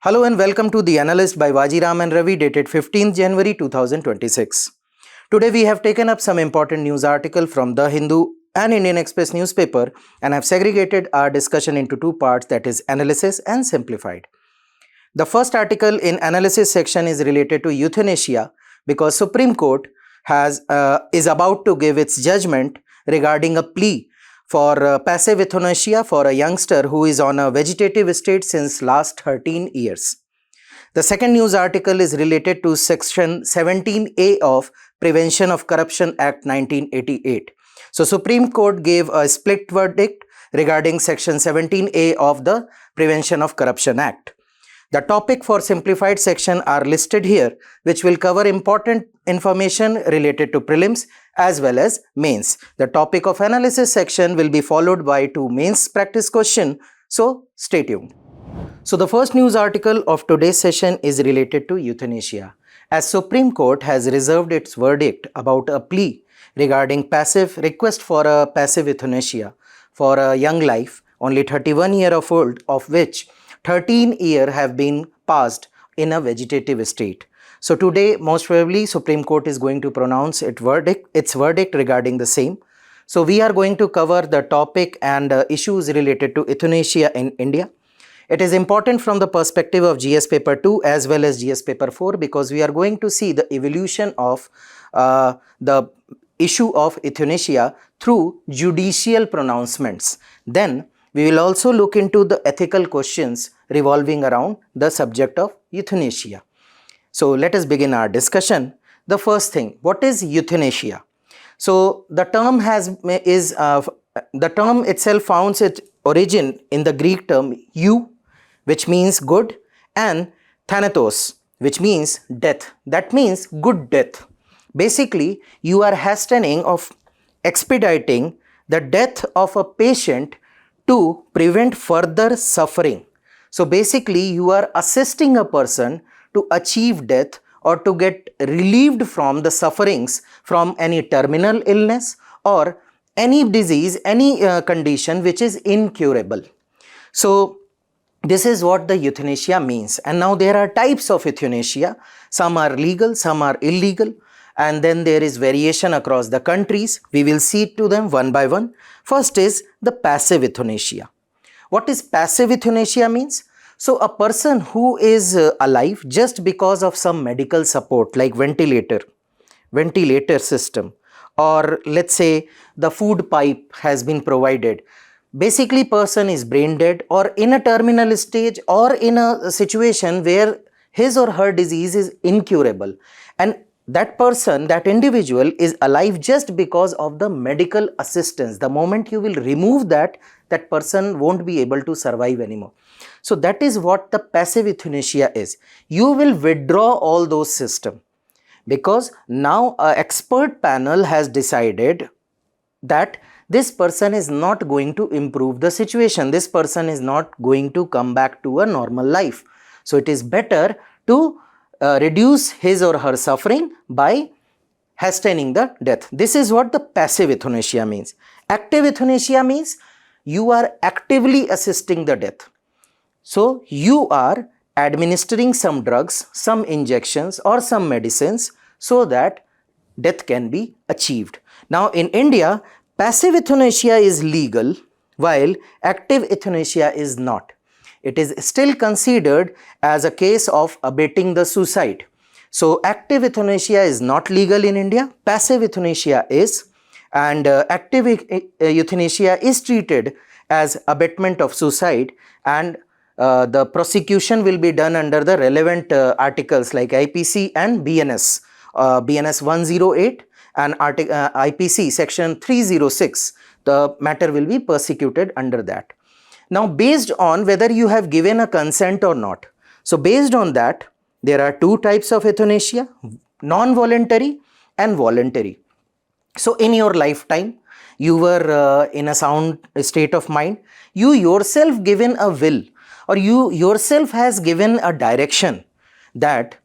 Hello and welcome to the Analyst by Vajiram and Ravi, dated 15th January 2026. Today we have taken up some important news article from The Hindu and Indian Express newspaper and have segregated our discussion into two parts, that is analysis and simplified. The first article in analysis section is related to euthanasia because Supreme Court is about to give its judgment regarding a plea for passive euthanasia for a youngster who is on a vegetative state since last 13 years. The second news article is related to Section 17A of Prevention of Corruption Act 1988. So Supreme Court gave a split verdict regarding Section 17A of the Prevention of Corruption Act. The topic for simplified section are listed here, which will cover important information related to prelims as well as mains. The topic of analysis section will be followed by two mains practice question, so stay tuned. So the first news article of today's session is related to euthanasia. As Supreme Court has reserved its verdict about a plea regarding request for a passive euthanasia for a young life, only 31 years old, of which 13 years have been passed in a vegetative state. So today, most probably, Supreme Court is going to pronounce its verdict regarding the same. So we are going to cover the topic and issues related to euthanasia in India. It is important from the perspective of GS paper 2 as well as GS paper 4 because we are going to see the evolution of the issue of euthanasia through judicial pronouncements. Then we will also look into the ethical questions revolving around the subject of euthanasia. So let us begin our discussion. The first thing, what is euthanasia? So the term itself founds its origin in the Greek term eu, which means good, and thanatos, which means death. That means good death. Basically, you are hastening of expediting the death of a patient to prevent further suffering. So basically, you are assisting a person to achieve death or to get relieved from the sufferings from any terminal illness or any disease, any condition which is incurable. So this is what the euthanasia means. And now there are types of euthanasia. Some are legal, some are illegal. And then there is variation across the countries. We will see to them one by one. First is the passive euthanasia. What is passive euthanasia means? So a person who is alive just because of some medical support like ventilator system, or let's say the food pipe has been provided. Basically, person is brain dead or in a terminal stage or in a situation where his or her disease is incurable. And that person, that individual is alive just because of the medical assistance. The moment you will remove that person won't be able to survive anymore. So that is what the passive euthanasia is. You will withdraw all those systems because now an expert panel has decided that this person is not going to improve the situation. This person is not going to come back to a normal life. So it is better to reduce his or her suffering by hastening the death. This is what the passive euthanasia means. Active euthanasia means you are actively assisting the death. So you are administering some drugs, some injections or some medicines so that death can be achieved. Now in India, passive euthanasia is legal while active euthanasia is not. It is still considered as a case of abating the suicide. So active euthanasia is not legal in India, passive euthanasia is, and active euthanasia is treated as abatement of suicide, and the prosecution will be done under the relevant articles like IPC and BNS, BNS 108 and IPC section 306. The matter will be prosecuted under that. Now based on whether you have given a consent or not. So based on that, there are two types of euthanasia, non-voluntary and voluntary. So in your lifetime, you were in a sound state of mind, you yourself given a will or you yourself has given a direction that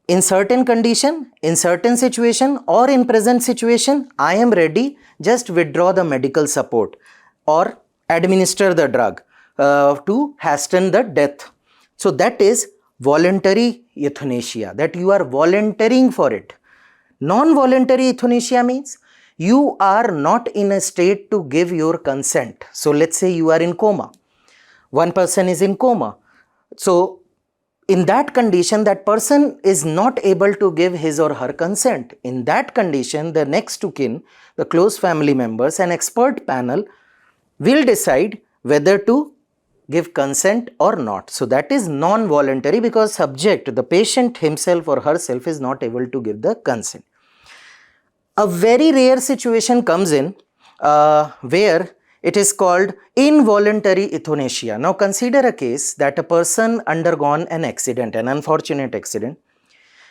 in certain condition, in certain situation, or in present situation, I am ready, just withdraw the medical support or administer the drug to hasten the death. So that is voluntary euthanasia, that you are volunteering for it. Non-voluntary euthanasia means you are not in a state to give your consent. So let's say you are in coma. One person is in coma. So in that condition, that person is not able to give his or her consent. In that condition, the next to kin, the close family members, an expert panel will decide whether to give consent or not. So that is non-voluntary, because subject, the patient himself or herself, is not able to give the consent. A very rare situation comes in where it is called involuntary euthanasia. Now consider a case that a person undergone an accident, an unfortunate accident.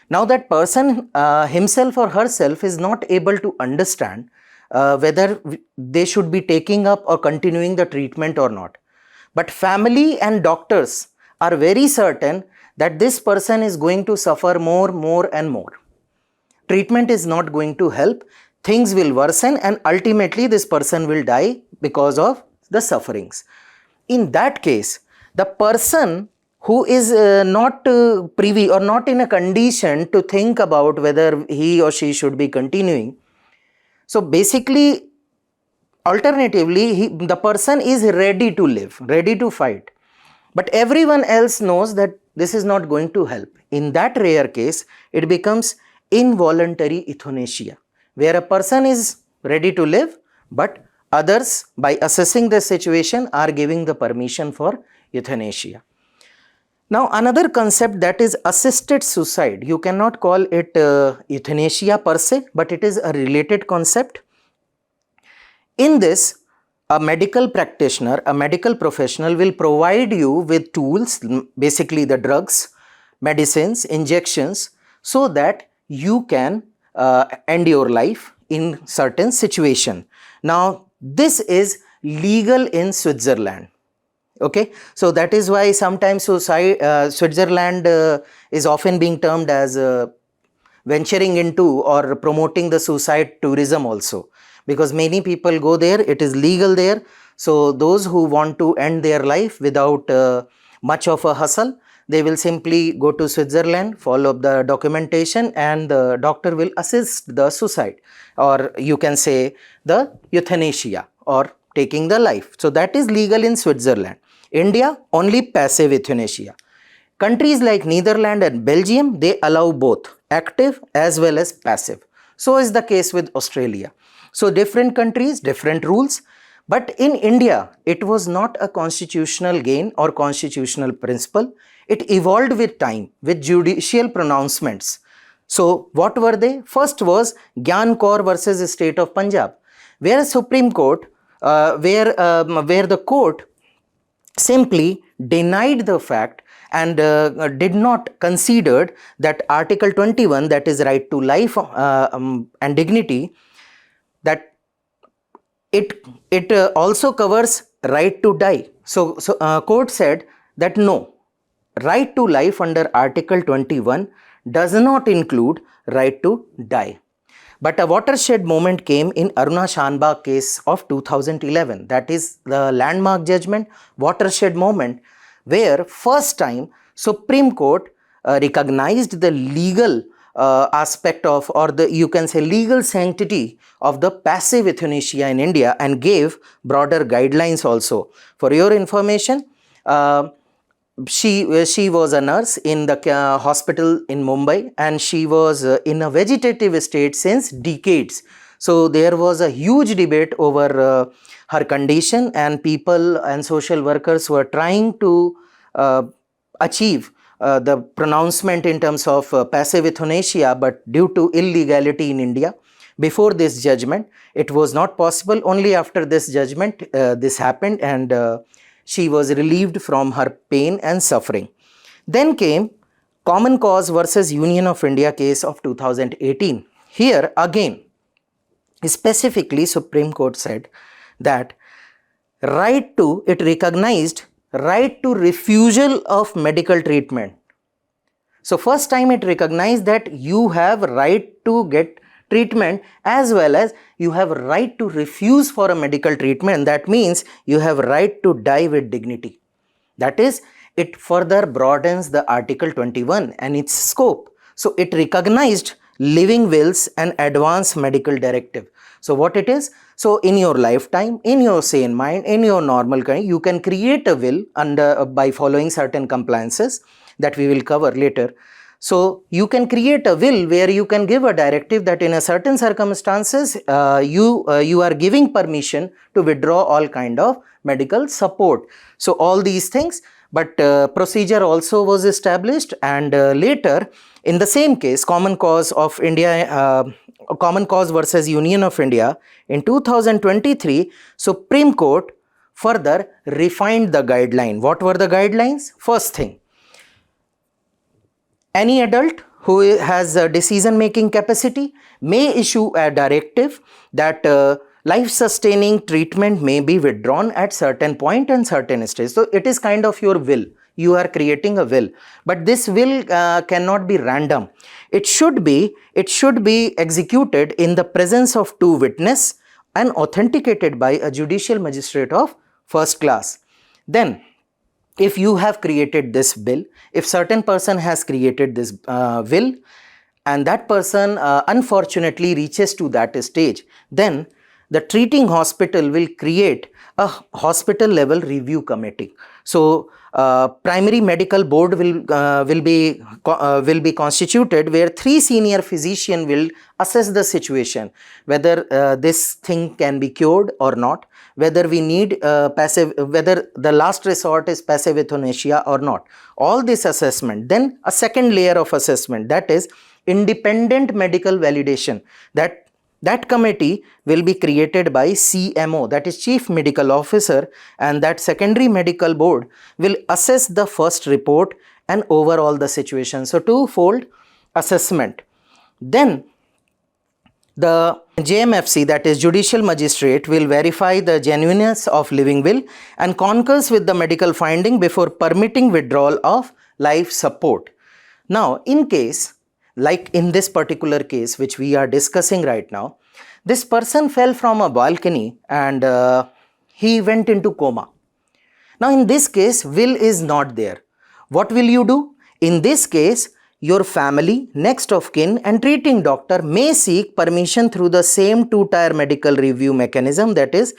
Now that person himself or herself is not able to understand whether they should be taking up or continuing the treatment or not. But family and doctors are very certain that this person is going to suffer more and more. Treatment is not going to help, things will worsen, and ultimately this person will die because of the sufferings. In that case, the person who is not privy or not in a condition to think about whether he or she should be continuing, so basically, alternatively, the person is ready to live, ready to fight. But everyone else knows that this is not going to help. In that rare case, it becomes involuntary euthanasia, where a person is ready to live, but others, by assessing the situation, are giving the permission for euthanasia. Now, another concept, that is assisted suicide. You cannot call it euthanasia per se, but it is a related concept. In this, a medical practitioner, a medical professional will provide you with tools, basically the drugs, medicines, injections, so that you can end your life in certain situation. Now, this is legal in Switzerland. Okay, so that is why sometimes Switzerland is often being termed as venturing into or promoting the suicide tourism also, because many people go there, it is legal there. So those who want to end their life without much of a hustle, they will simply go to Switzerland, follow up the documentation, and the doctor will assist the suicide, or you can say the euthanasia, or taking the life. So that is legal in Switzerland. India, only passive euthanasia. Countries like Netherlands and Belgium, they allow both active as well as passive. So is the case with Australia. So different countries, different rules. But in India, it was not a constitutional gain or constitutional principle. It evolved with time, with judicial pronouncements. So what were they? First was Gyan Kaur versus State of Punjab, where Supreme Court, where the court simply denied the fact and did not consider that Article 21, that is right to life and dignity, that it also covers right to die. So court said that no, right to life under Article 21 does not include right to die. But a watershed moment came in Aruna Shanbag case of 2011. That is the landmark judgment, watershed moment, where first time Supreme Court recognized the legal aspect of, or the, you can say, legal sanctity of the passive euthanasia in India, and gave broader guidelines also. For your information, she was a nurse in the hospital in Mumbai, and she was in a vegetative state since decades. So there was a huge debate over her condition, and people and social workers were trying to achieve the pronouncement in terms of passive euthanasia, but due to illegality in India, before this judgment, it was not possible. Only after this judgment, this happened, and she was relieved from her pain and suffering. Then came Common Cause versus Union of India case of 2018. Here again, specifically Supreme Court said that it recognized right to refusal of medical treatment. So first time it recognized that you have right to get treatment as well as you have right to refuse for a medical treatment. That means you have right to die with dignity. That is, it further broadens the Article 21 and its scope. So it recognized living wills and advanced medical directive. So what it is? So in your lifetime, in your sane mind, in your normal kind, you can create a will by following certain compliances that we will cover later. So you can create a will where you can give a directive that in a certain circumstances, you are giving permission to withdraw all kind of medical support. So all these things, but procedure also was established, and later in the same case, Common Cause of India, Common Cause versus Union of India in 2023, Supreme Court further refined the guideline. What were the guidelines? First thing, any adult who has a decision-making capacity may issue a directive that life-sustaining treatment may be withdrawn at certain point and certain stage. So it is kind of your will. You are creating a will, but this will cannot be random. It should be executed in the presence of two witnesses and authenticated by a judicial magistrate of first class. Then, if you have created this will, if certain person has created this will, and that person unfortunately reaches to that stage, then the treating hospital will create a hospital level review committee. So primary medical board will be constituted, where 3 senior physicians will assess the situation, whether this thing can be cured or not, whether we need whether the last resort is passive euthanasia or not. All this assessment. Then a second layer of assessment, that is independent medical validation. That committee will be created by CMO, that is Chief Medical Officer, and that secondary medical board will assess the first report and overall the situation. So twofold assessment. Then the JMFC, that is Judicial Magistrate, will verify the genuineness of living will and concurs with the medical finding before permitting withdrawal of life support. Now, in case, like in this particular case which we are discussing right now, this person fell from a balcony and he went into coma. Now, in this case, will is not there. What will you do? In this case, your family, next of kin and treating doctor may seek permission through the same two-tier medical review mechanism, that is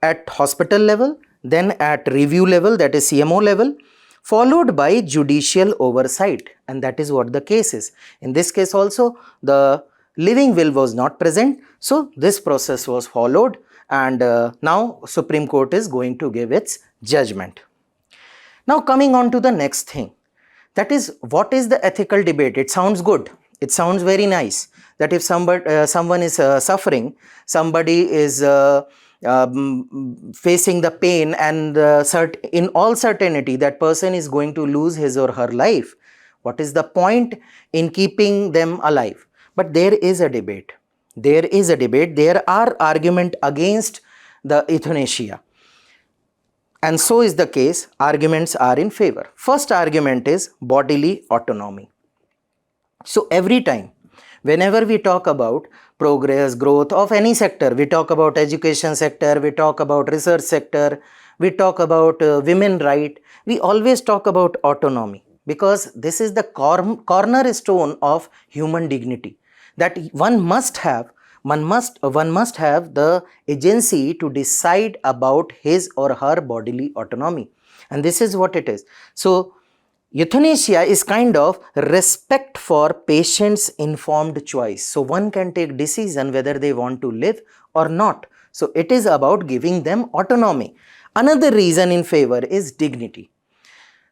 at hospital level, then at review level, that is CMO level, followed by judicial oversight, and that is what the case is. In this case also, the living will was not present, so this process was followed, and now Supreme Court is going to give its judgment. Now coming on to the next thing, that is, what is the ethical debate? It sounds good. It sounds very nice that if someone is suffering, somebody is facing the pain, and in all certainty that person is going to lose his or her life. What is the point in keeping them alive? But there is a debate. There is a debate. There are arguments against the euthanasia. And so is the case, arguments are in favor. First argument is bodily autonomy. So every time, whenever we talk about progress, growth of any sector, we talk about education sector, we talk about research sector, we talk about women right, we always talk about autonomy, because this is the cornerstone of human dignity, that one must have the agency to decide about his or her bodily autonomy, and this is what it is. So euthanasia is kind of respect for patient's informed choice. So one can take decision whether they want to live or not. So it is about giving them autonomy. Another reason in favor is dignity.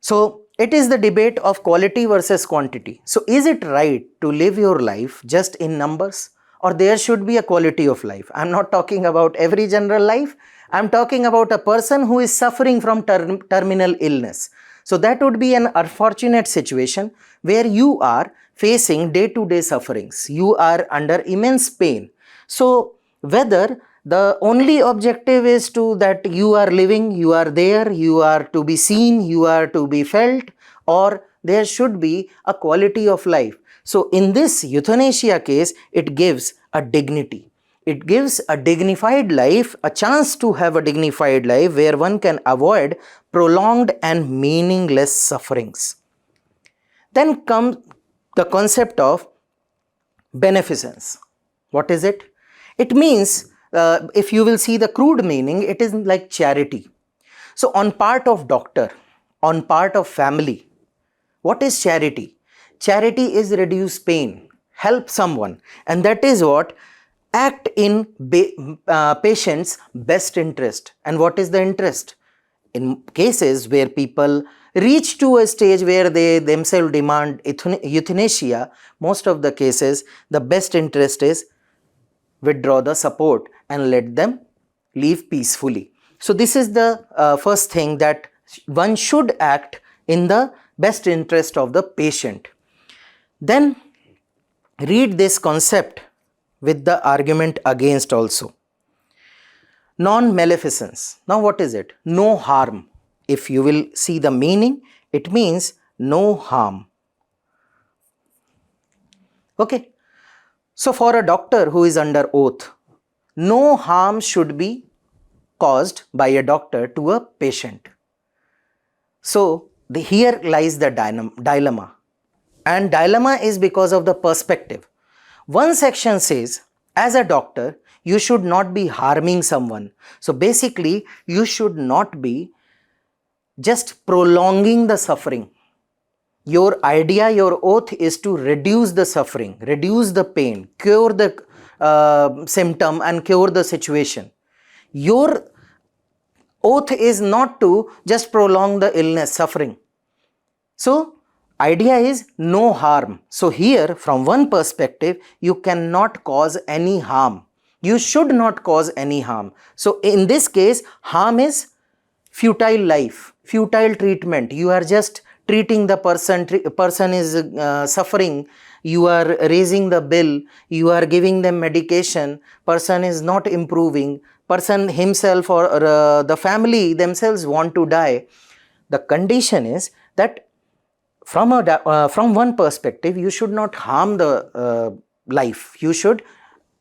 So it is the debate of quality versus quantity. So is it right to live your life just in numbers, or there should be a quality of life? I am not talking about every general life. I am talking about a person who is suffering from terminal illness. So that would be an unfortunate situation where you are facing day-to-day sufferings. You are under immense pain. So whether the only objective is to that you are living, you are there, you are to be seen, you are to be felt, or there should be a quality of life. So in this euthanasia case, it gives a dignity. It gives a dignified life, a chance to have a dignified life where one can avoid prolonged and meaningless sufferings. Then comes the concept of beneficence. What is it? It means, if you will see the crude meaning, it is like charity. So on part of doctor, on part of family, what is charity? Charity is reduce pain, help someone, and that is what act in patient's best interest. And what is the interest? In cases where people reach to a stage where they themselves demand euthanasia, most of the cases, the best interest is withdraw the support and let them live peacefully. So this is the first thing, that one should act in the best interest of the patient. Then read this concept with the argument against also. Non-maleficence. Now what is it? No harm. If you will see the meaning, it means no harm. Okay. So for a doctor who is under oath, no harm should be caused by a doctor to a patient. So here lies the dilemma. And dilemma is because of the perspective. One section says, as a doctor, you should not be harming someone. So basically, you should not be just prolonging the suffering. Your idea, your oath is to reduce the suffering, reduce the pain, cure the symptom and cure the situation. Your oath is not to just prolong the illness, suffering. So idea is no harm. So here, from one perspective, you cannot cause any harm. You should not cause any harm. So in this case, harm is futile life, futile treatment. You are just treating the person is suffering. You are raising the bill. You are giving them medication. Person is not improving. Person himself or the family themselves want to die. The condition is that from one perspective, you should not harm the life. You should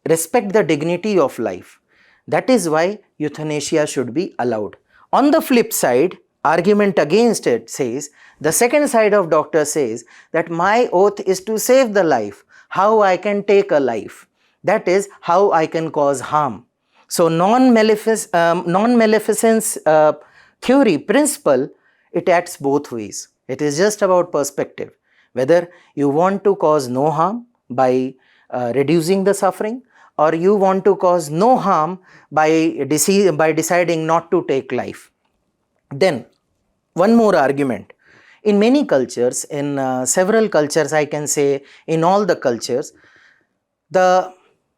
respect the dignity of life. That is why euthanasia should be allowed. On the flip side, argument against it says, the second side of doctor says that my oath is to save the life. How I can take a life? That is how I can cause harm. So non-maleficence theory, principle, it acts both ways. It is just about perspective, whether you want to cause no harm by reducing the suffering, or you want to cause no harm by deciding not to take life. Then one more argument. In many cultures, in several cultures, I can say in all the cultures, the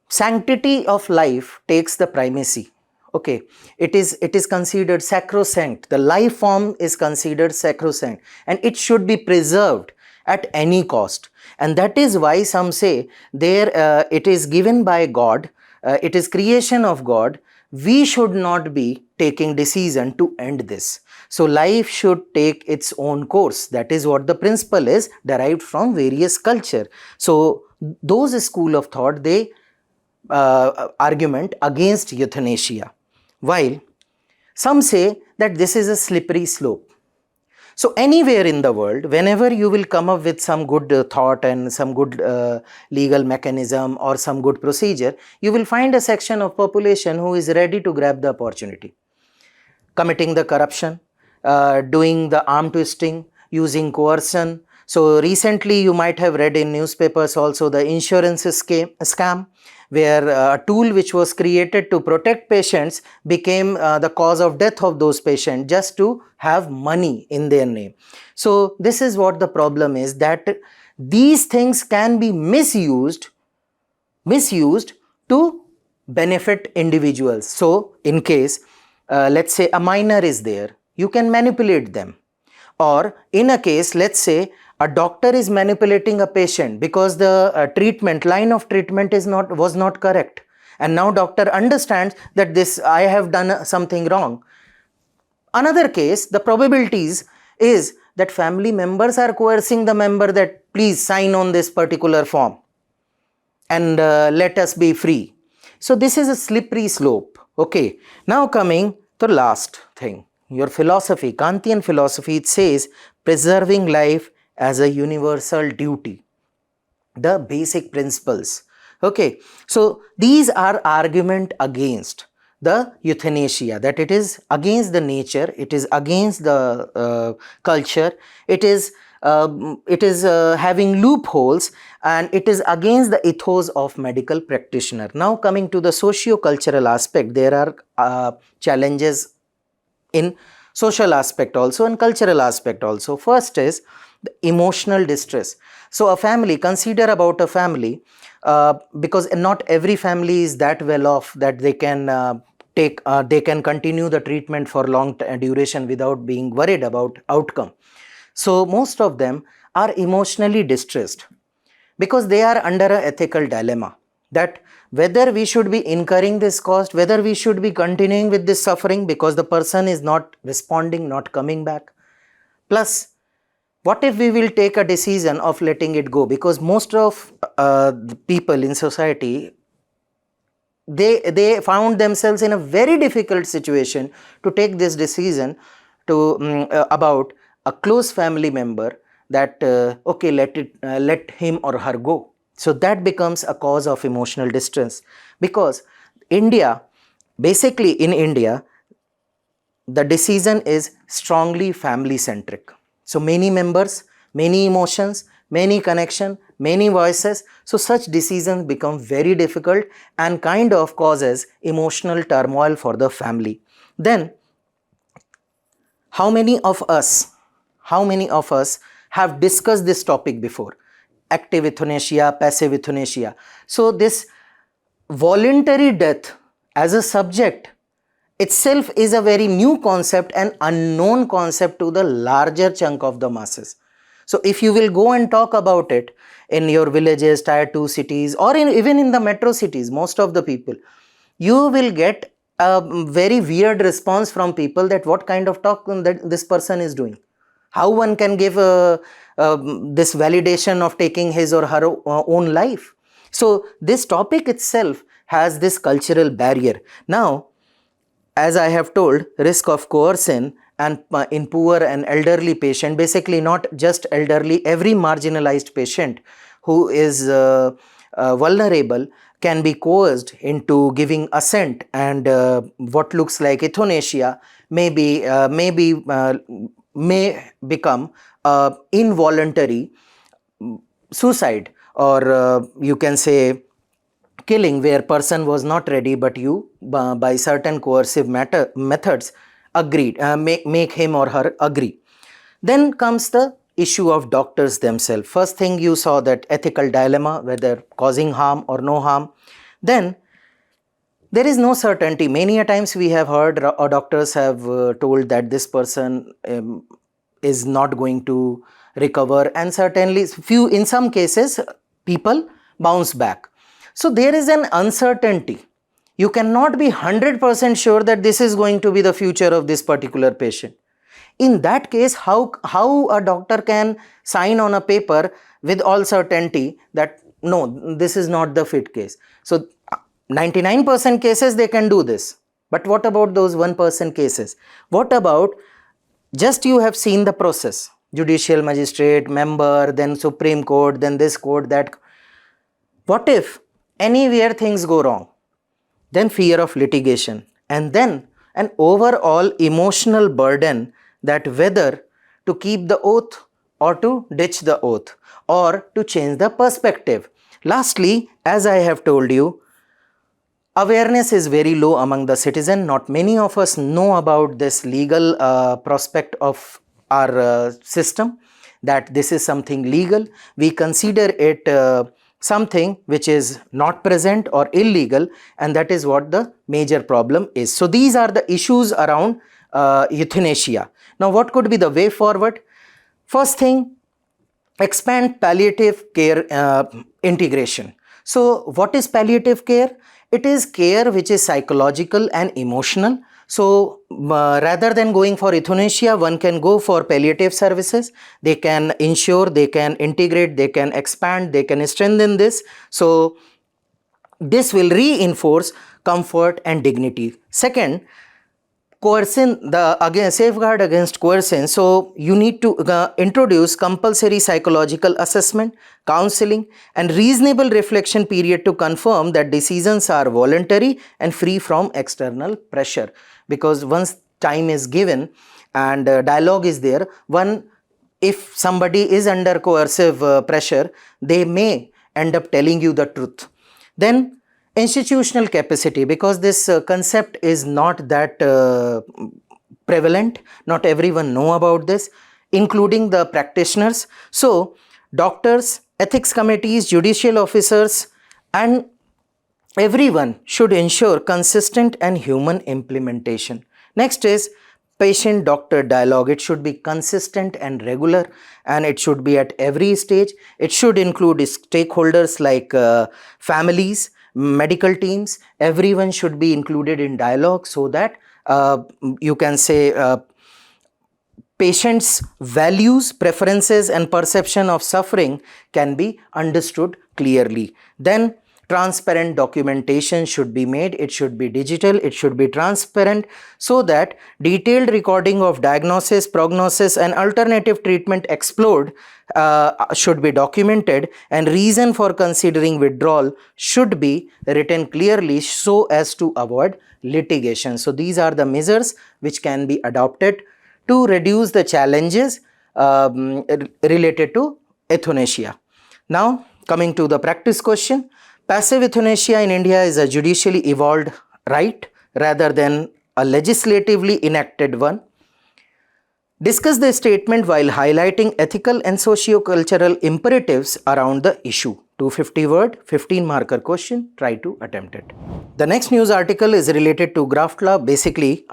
sanctity of life takes the primacy. Okay, it is considered sacrosanct. The life form is considered sacrosanct and it should be preserved at any cost. And that is why some say it is given by God, it is creation of God. We should not be taking decision to end this. So life should take its own course. That is what the principle is, derived from various culture. So those school of thought, they argument against euthanasia, while some say that this is a slippery slope. So anywhere in the world, whenever you will come up with some good thought and some good legal mechanism or some good procedure, you will find a section of population who is ready to grab the opportunity, committing the corruption, doing the arm twisting, using coercion. So recently you might have read in newspapers also the insurance scam, where a tool which was created to protect patients became the cause of death of those patients just to have money in their name. So this is what the problem is, that these things can be misused to benefit individuals. So in case, let's say a minor is there, you can manipulate them. Or in a case, let's say a doctor is manipulating a patient because the line of treatment was not correct, and now doctor understands that I have done something wrong. Another case, the probabilities is that family members are coercing the member that please sign on this particular form and let us be free. So this is a slippery slope. Okay, now coming to last thing, your philosophy, Kantian philosophy, it says preserving life as a universal duty, the basic principles. Okay, so these are argument against the euthanasia, that it is against the nature, it is against the culture, it is having loopholes, and it is against the ethos of medical practitioner. Now coming to the socio-cultural aspect, there are challenges in social aspect also and cultural aspect also. First is the emotional distress. So a family, consider about a family, because not every family is that well off that they can they can continue the treatment for long duration without being worried about outcome. So most of them are emotionally distressed because they are under an ethical dilemma that whether we should be incurring this cost, whether we should be continuing with this suffering because the person is not responding, not coming back. Plus, what if we will take a decision of letting it go? Because most of the people in society, they found themselves in a very difficult situation to take this decision to about a close family member that okay, let him or her go. So that becomes a cause of emotional distress, because India, basically in India, the decision is strongly family centric. So many members, many emotions, many connection, many voices. So such decisions become very difficult and kind of causes emotional turmoil for the family. Then how many of us have discussed this topic before? Active euthanasia, passive euthanasia. So this voluntary death as a subject itself is a very new concept and unknown concept to the larger chunk of the masses. So if you will go and talk about it in your villages, tier 2 cities, or even in the metro cities, most of the people, you will get a very weird response from people that what kind of talk that this person is doing. How one can give this validation of taking his or her own life. So this topic itself has this cultural barrier. Now, as I have told, risk of coercion and in poor and elderly patient, basically not just elderly, every marginalized patient who is vulnerable can be coerced into giving assent, and what looks like euthanasia may become involuntary suicide, or you can say killing, where person was not ready but you by certain coercive methods agreed, make him or her agree. Then comes the issue of doctors themselves. First thing you saw, that ethical dilemma, whether causing harm or no harm. Then there is no certainty. Many a times we have heard or doctors have told that this person is not going to recover, and certainly in some cases people bounce back. So there is an uncertainty. You cannot be 100% sure that this is going to be the future of this particular patient. In that case, how a doctor can sign on a paper with all certainty that no, this is not the fit case? So 99% cases they can do this. But what about those 1% cases? What about just you have seen the process, judicial magistrate, member, then Supreme Court, then this court, that. What if anywhere things go wrong? Then fear of litigation, and then an overall emotional burden that whether to keep the oath or to ditch the oath or to change the perspective. Lastly, as I have told you, awareness is very low among the citizen. Not many of us know about this legal prospect of our system, that this is something legal. We consider it something which is not present or illegal, and that is what the major problem is. So these are the issues around euthanasia. Now what could be the way forward? First thing, expand palliative care integration. So what is palliative care? It is care which is psychological and emotional. So rather than going for euthanasia, one can go for palliative services. They can ensure, they can integrate, they can expand, they can strengthen this. So this will reinforce comfort and dignity. Second, coercion, the again safeguard against coercion. So you need to introduce compulsory psychological assessment, counseling, and reasonable reflection period to confirm that decisions are voluntary and free from external pressure. Because once time is given and dialogue is there, one, if somebody is under coercive pressure, they may end up telling you the truth. Then institutional capacity, because this concept is not that prevalent, not everyone know about this, including the practitioners. So doctors, ethics committees, judicial officers, and everyone should ensure consistent and human implementation. Next is patient doctor dialogue. It should be consistent and regular, and it should be at every stage. It should include stakeholders like families, medical teams. Everyone should be included in dialogue, so that you can say patients' values, preferences, and perception of suffering can be understood clearly. Then transparent documentation should be made. It should be digital, it should be transparent, so that detailed recording of diagnosis, prognosis, and alternative treatment explored should be documented, and reason for considering withdrawal should be written clearly so as to avoid litigation. So these are the measures which can be adopted to reduce the challenges related to euthanasia. Now coming to the practice question. Passive euthanasia in India is a judicially evolved right rather than a legislatively enacted one. Discuss the statement while highlighting ethical and socio-cultural imperatives around the issue. 250 word, 15 marker question. Try to attempt it. The next news article is related to graft law, basically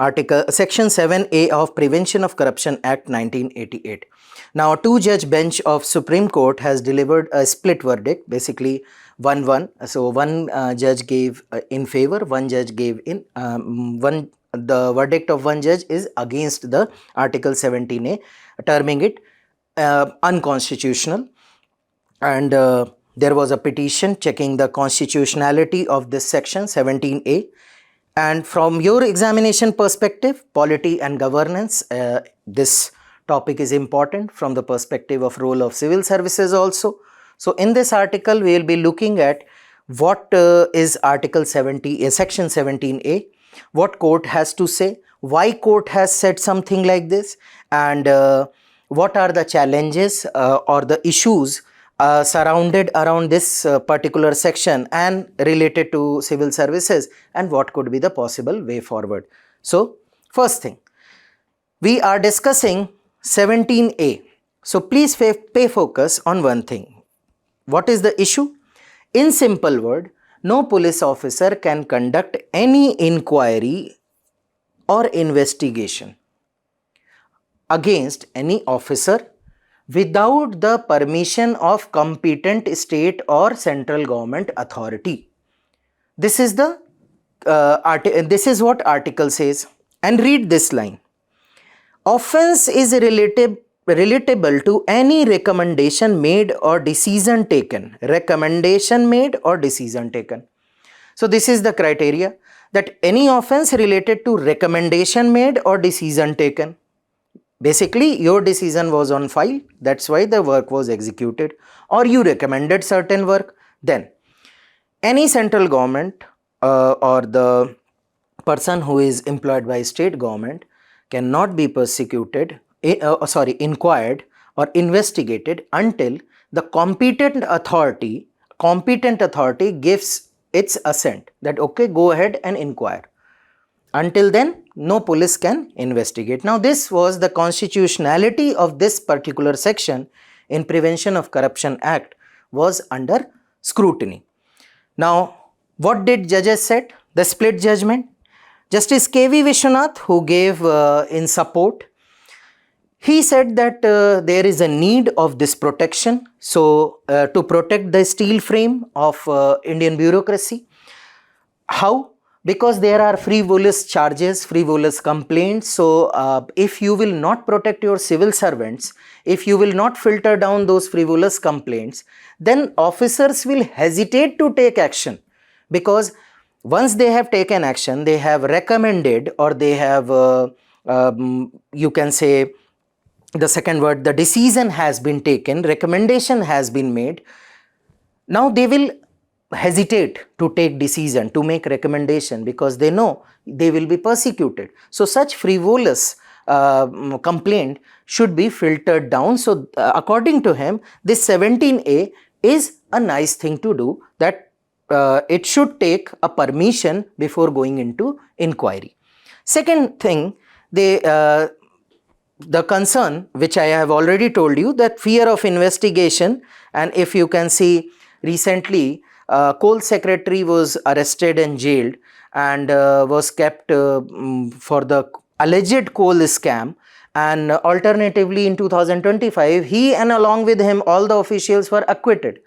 Section 7A of Prevention of Corruption Act 1988. Now, a two-judge bench of Supreme Court has delivered a split verdict, basically 1-1. So one judge gave in favor, one judge gave in the verdict of one judge is against the Article 17A, terming it unconstitutional. And there was a petition checking the constitutionality of this section 17A. And from your examination perspective, polity and governance, this topic is important from the perspective of role of civil services also. So in this article, we will be looking at what is Article 70, Section 17A, what court has to say, why court has said something like this, and what are the challenges or the issues surrounded around this particular section and related to civil services, and what could be the possible way forward. So first thing, we are discussing 17A. So please pay focus on one thing. What is the issue? In simple word, no police officer can conduct any inquiry or investigation against any officer without the permission of competent state or central government authority. This is the this is what article says. And read this line. Offense is relatable to any recommendation made or decision taken. Recommendation made or decision taken. So this is the criteria, that any offense related to recommendation made or decision taken. Basically, your decision was on file, that's why the work was executed, or you recommended certain work. Then any central government or the person who is employed by state government cannot be inquired or investigated until the competent authority gives its assent that okay, go ahead and inquire. Until then, no police can investigate. Now, this was the constitutionality of this particular section in Prevention of Corruption Act was under scrutiny. Now, what did judges said? The split judgment. Justice K.V. Vishwanath, who gave in support, he said that there is a need of this protection. So, to protect the steel frame of Indian bureaucracy. How? because there are frivolous charges, frivolous complaints. So if you will not protect your civil servants, if you will not filter down those frivolous complaints, then officers will hesitate to take action, because once they have taken action, they have recommended, or they have you can say, the second word, the decision has been taken, recommendation has been made. Now they will hesitate to take decision, to make recommendation, because they know they will be persecuted. So such frivolous complaint should be filtered down. So according to him, this 17A is a nice thing to do, that it should take a permission before going into inquiry. Second thing, the concern which I have already told you, that fear of investigation. And if you can see, recently coal secretary was arrested and jailed, and was kept for the alleged coal scam. And alternatively, in 2025, he and along with him all the officials were acquitted.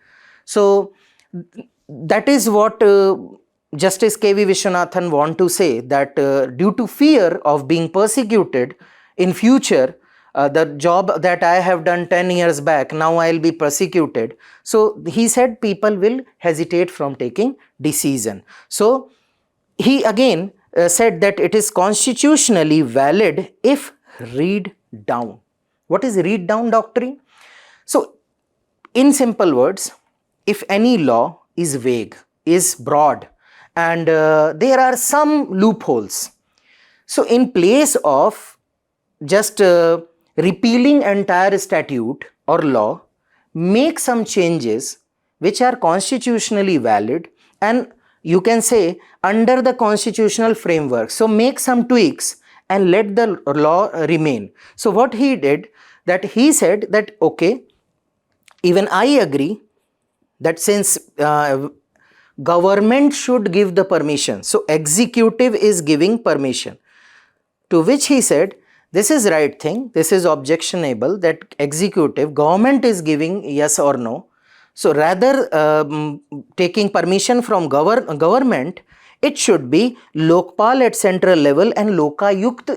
So that is what Justice K.V. Vishwanathan want to say, that due to fear of being persecuted in future, the job that I have done 10 years back, now I will be persecuted. So he said people will hesitate from taking decision. So he again said that it is constitutionally valid if read down. What is read down doctrine? So in simple words, if any law is vague, is broad, and there are some loopholes, so in place of just repealing entire statute or law, make some changes which are constitutionally valid, and you can say under the constitutional framework. So make some tweaks and let the law remain. So what he did, that he said that okay, even I agree that since government should give the permission, so executive is giving permission, to which he said, this is right thing, this is objectionable, that executive, government is giving yes or no. So rather taking permission from government, it should be Lokpal at central level and Lokayukt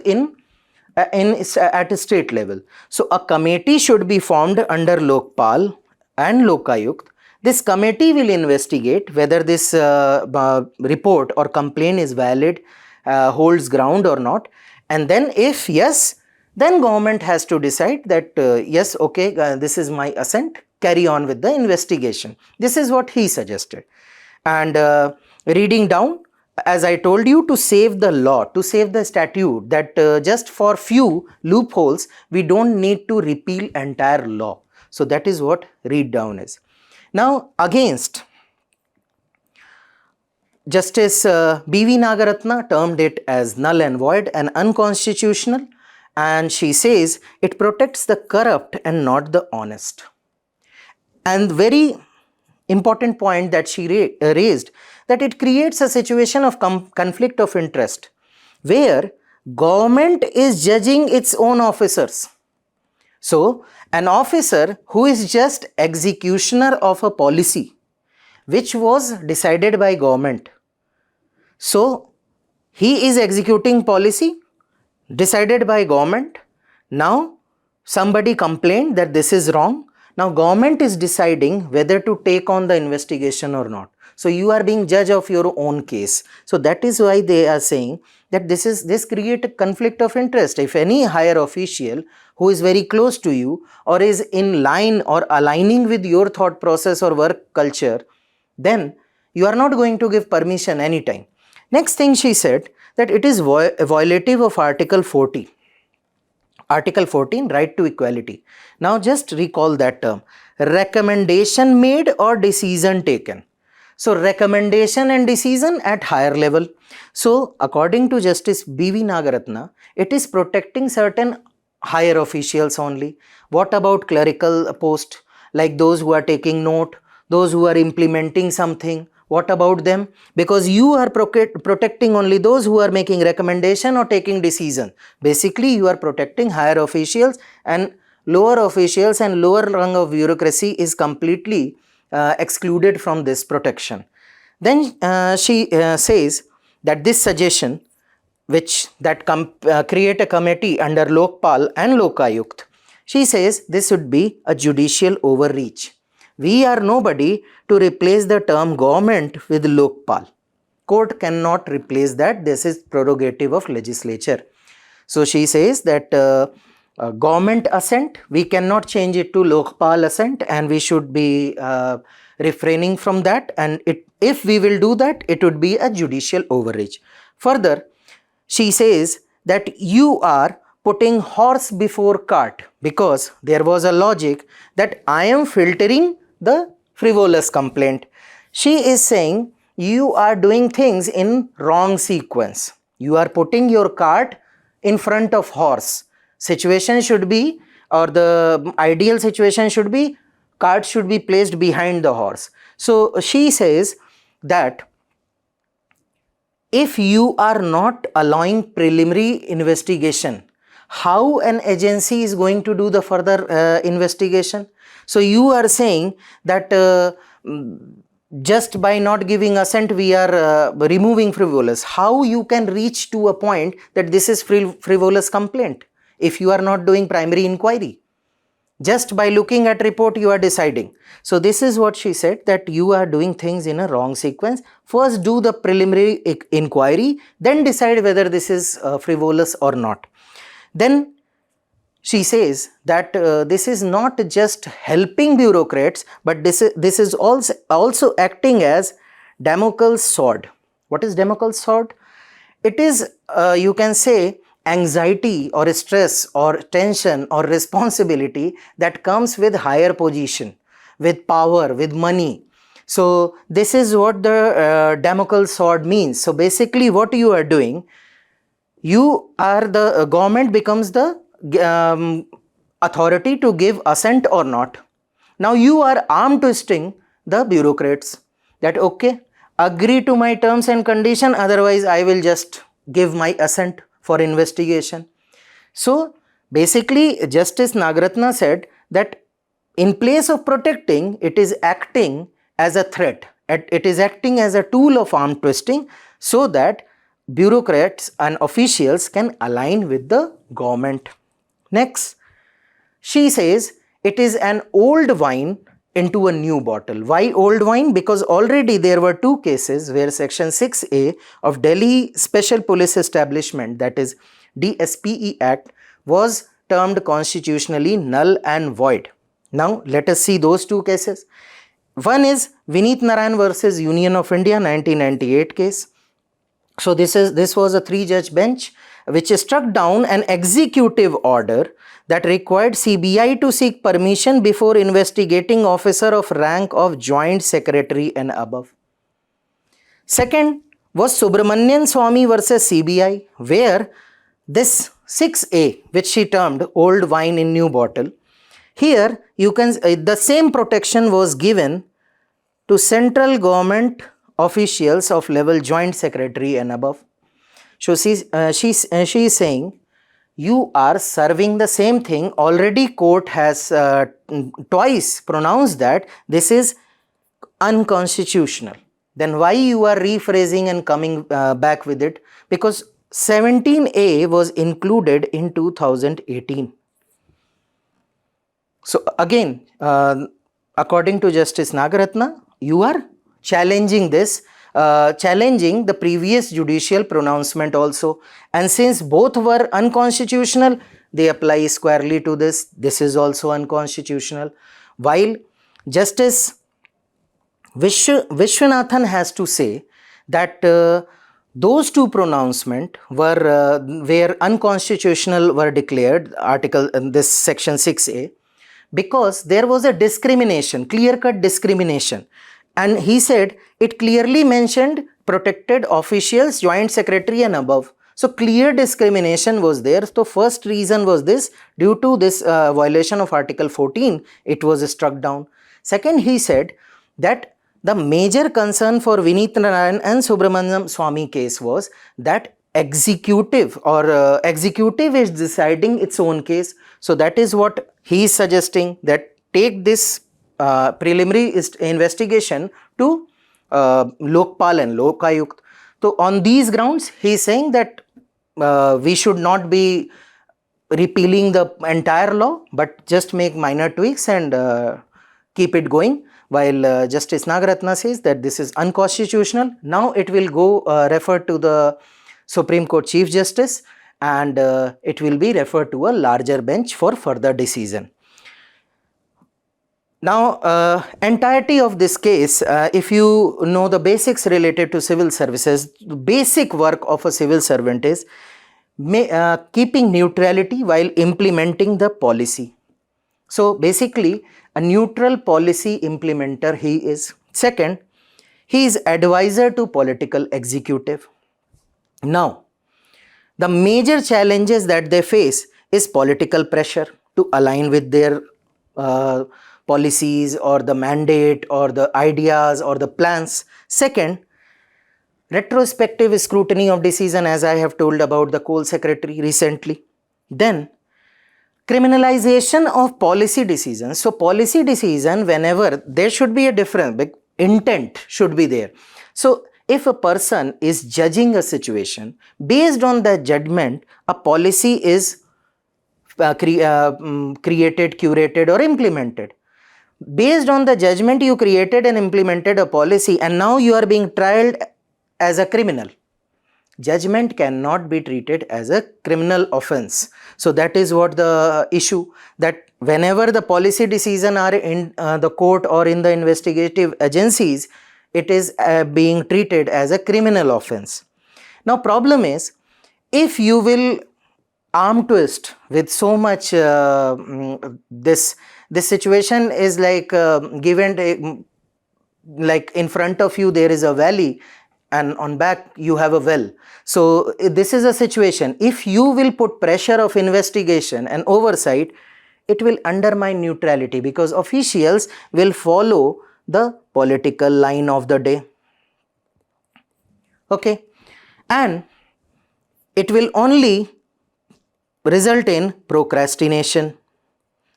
at state level. So a committee should be formed under Lokpal and Lokayukt. This committee will investigate whether this report or complaint is valid, holds ground or not. And then if yes, then government has to decide that yes, okay, this is my assent, carry on with the investigation. This is what he suggested. And reading down, as I told you, to save the law, to save the statute, that just for few loopholes, we don't need to repeal entire law. So that is what read down is. Now against, Justice B.V. Nagaratna termed it as null and void and unconstitutional, and she says it protects the corrupt and not the honest. And very important point that she raised, that it creates a situation of conflict of interest, where government is judging its own officers. So an officer who is just executioner of a policy which was decided by government, so he is executing policy decided by government. Now somebody complained that this is wrong. Now government is deciding whether to take on the investigation or not. So you are being judge of your own case. So that is why they are saying that this creates a conflict of interest. If any higher official who is very close to you or is in line or aligning with your thought process or work culture, then you are not going to give permission anytime. Next thing she said, that it is violative of Article 40. Article 14, right to equality. Now just recall that term. Recommendation made or decision taken. So recommendation and decision at higher level. So according to Justice B.V. Nagaratna, it is protecting certain higher officials only. What about clerical post, like those who are taking note, those who are implementing something? What about them? Because you are protecting only those who are making recommendation or taking decision. Basically, you are protecting higher officials, and lower officials and lower rung of bureaucracy is completely excluded from this protection. Then she says that this suggestion, which that create a committee under Lokpal and Lokayukt, she says this should be a judicial overreach. We are nobody to replace the term government with Lokpal. Court cannot replace that. This is prerogative of legislature. So she says that government assent, we cannot change it to Lokpal assent, and we should be refraining from that. And if we will do that, it would be a judicial overreach. Further, she says that you are putting horse before cart, because there was a logic that I am filtering the frivolous complaint. She is saying you are doing things in wrong sequence. You are putting your cart in front of horse. Situation should be, or the ideal situation should be, cart should be placed behind the horse. So she says that if you are not allowing preliminary investigation, how an agency is going to do the further investigation? So you are saying that just by not giving assent we are removing frivolous. How you can reach to a point that this is frivolous complaint if you are not doing primary inquiry? Just by looking at report you are deciding. So this is what she said, that you are doing things in a wrong sequence. First do the preliminary inquiry, then decide whether this is frivolous or not. Then she says that this is not just helping bureaucrats, but this is also acting as Damocles sword. What is Damocles sword? It is, you can say, anxiety or stress or tension or responsibility that comes with higher position, with power, with money. So this is what the Damocles sword means. So basically what you are doing, you are the government becomes the authority to give assent or not. Now you are arm twisting the bureaucrats that okay, agree to my terms and condition, otherwise I will just give my assent for investigation. So basically Justice Nagaratna said that in place of protecting, it is acting as a threat. It is acting as a tool of arm twisting so that bureaucrats and officials can align with the government. Next, she says it is an old wine into a new bottle. Why old wine? Because already there were two cases where section 6A of Delhi Special Police Establishment, that is DSPE Act, was termed constitutionally null and void. Now let us see those two cases. One is Vineet Narayan versus Union of India 1998 case. So this was a 3-judge bench which struck down an executive order that required CBI to seek permission before investigating officer of rank of Joint Secretary and above. Second was Subramanian Swamy versus CBI, where this 6A, which she termed old wine in new bottle, here you can the same protection was given to central government officials of level Joint Secretary and above. So she is saying you are serving the same thing. Already court has twice pronounced that this is unconstitutional. Then why you are rephrasing and coming back with it? Because 17A was included in 2018. So again, according to Justice Nagaratna, you are challenging this, challenging the previous judicial pronouncement also. And since both were unconstitutional, they apply squarely to this. This is also unconstitutional. While Justice Vishwanathan has to say that those two pronouncements were where unconstitutional were declared, article in this section 6A, because there was a discrimination, clear-cut discrimination. And he said it clearly mentioned protected officials, Joint Secretary and above. So clear discrimination was there. So first reason was this, due to this violation of Article 14, it was struck down. Second, he said that the major concern for Vineet Narayan and Subramanian Swamy case was that executive is deciding its own case. So that is what he is suggesting, that take this preliminary investigation to Lokpal and Lokayukt. So on these grounds, he is saying that we should not be repealing the entire law, but just make minor tweaks and keep it going. While Justice Nagaratna says that this is unconstitutional, now it will go refer to the Supreme Court Chief Justice, and it will be referred to a larger bench for further decision. Now, entirety of this case, if you know the basics related to civil services, the basic work of a civil servant is keeping neutrality while implementing the policy. So basically, a neutral policy implementer he is. Second, he is advisor to political executive. Now, the major challenges that they face is political pressure to align with their policies or the mandate or the ideas or the plans. Second, retrospective scrutiny of decision, as I have told about the coal secretary recently. Then, criminalization of policy decisions. So, policy decision, whenever there should be a difference, intent should be there. So, if a person is judging a situation, based on that judgment, a policy is created, curated or implemented. Based on the judgment, you created and implemented a policy, and now you are being tried as a criminal. Judgment cannot be treated as a criminal offense. So that is what the issue, that whenever the policy decisions are in the court or in the investigative agencies, it is being treated as a criminal offense. Now problem is, if you will arm twist with so much this situation is like given like in front of you there is a valley and on back you have a well. So this is a situation, if you will put pressure of investigation and oversight, it will undermine neutrality, because officials will follow the political line of the day. Okay, and it will only result in procrastination.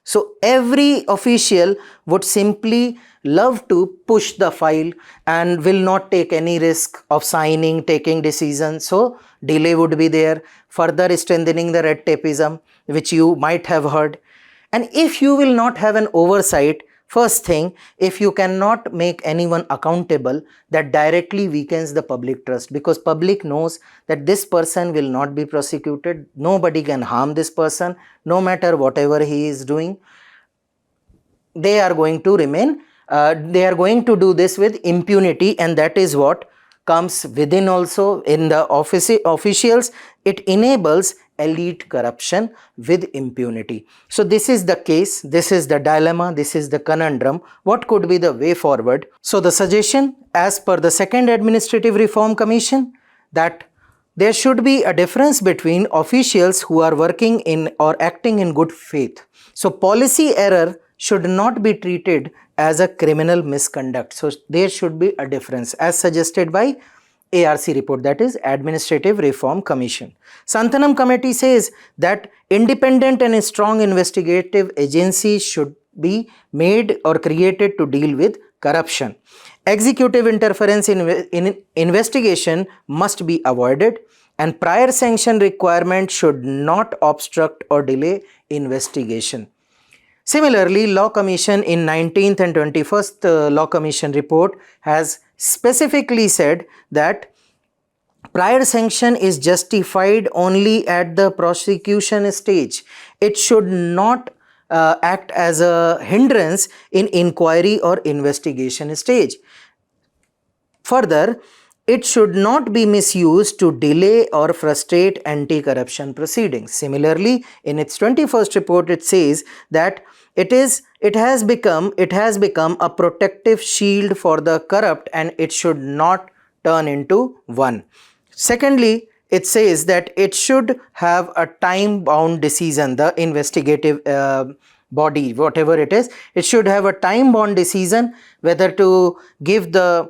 So every official would simply love to push the file and will not take any risk of signing, taking decisions. So delay would be there, further strengthening the red tapeism, which you might have heard. And if you will not have an oversight, first thing, if you cannot make anyone accountable, that directly weakens the public trust, because public knows that this person will not be prosecuted, nobody can harm this person, no matter whatever he is doing. They are going to remain, they are going to do this with impunity, and that is what comes within also in the officials. It enables elite corruption with impunity. So this is the case, this is the dilemma, this is the conundrum. What could be the way forward? So the suggestion, as per the Second Administrative Reform Commission, that there should be a difference between officials who are working in or acting in good faith. So policy error should not be treated as a criminal misconduct. So there should be a difference as suggested by ARC report, that is Administrative Reform Commission. Santhanam committee says that independent and strong investigative agencies should be made or created to deal with corruption. Executive interference in investigation must be avoided, and prior sanction requirement should not obstruct or delay investigation. Similarly, Law Commission in 19th and 21st Law Commission report has specifically said that prior sanction is justified only at the prosecution stage. It should not act as a hindrance in inquiry or investigation stage. Further, it should not be misused to delay or frustrate anti-corruption proceedings. Similarly, in its 21st report, it says that it has become a protective shield for the corrupt, and it should not turn into one. Secondly, it says that it should have a time-bound decision, the investigative body, whatever it is, it should have a time-bound decision whether to give the